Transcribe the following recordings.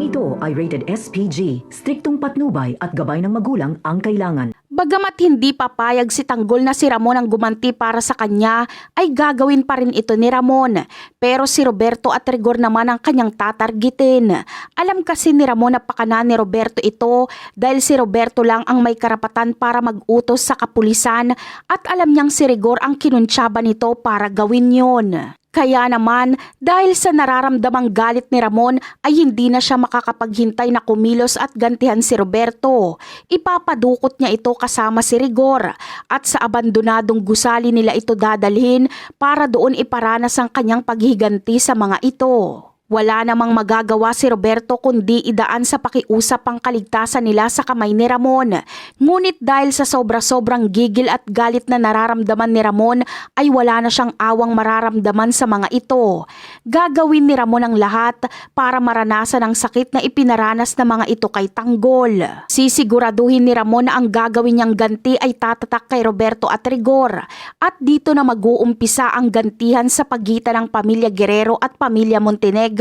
ito ay rated SPG, striktong patnubay at gabay ng magulang ang kailangan. Bagamat hindi papayag si Tanggol na si Ramon ang gumanti para sa kanya, ay gagawin pa rin ito ni Ramon. Pero si Roberto at Rigor naman ang kanyang tatargetin. Alam kasi ni Ramon na pakana ni Roberto ito dahil si Roberto lang ang may karapatan para mag-utos sa kapulisan at alam niyang si Rigor ang kinuntsaba nito para gawin yon. Kaya naman, dahil sa nararamdamang galit ni Ramon ay hindi na siya makakapaghintay na kumilos at gantihan si Roberto. Ipapadukot niya ito kasama si Rigor at sa abandonadong gusali nila ito dadalhin para doon iparanas ang kanyang paghiganti sa mga ito. Wala namang magagawa si Roberto kundi idaan sa pakiusap ang kaligtasan nila sa kamay ni Ramon. Ngunit dahil sa sobra-sobrang gigil at galit na nararamdaman ni Ramon ay wala na siyang awang mararamdaman sa mga ito. Gagawin ni Ramon ang lahat para maranasan ang sakit na ipinaranas ng mga ito kay Tanggol. Sisiguraduhin ni Ramon na ang gagawin niyang ganti ay tatatak kay Roberto at Rigor. At dito na mag-uumpisa ang gantihan sa pagitan ng pamilya Guerrero at pamilya Montenegro.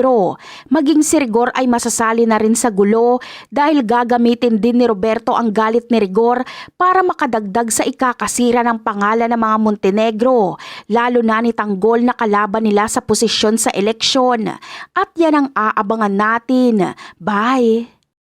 Maging si Rigor ay masasali na rin sa gulo dahil gagamitin din ni Roberto ang galit ni Rigor para makadagdag sa ikakasira ng pangalan ng mga Montenegro, lalo na ni Tanggol na kalaban nila sa posisyon sa eleksyon. At yan ang aabangan natin. Bye!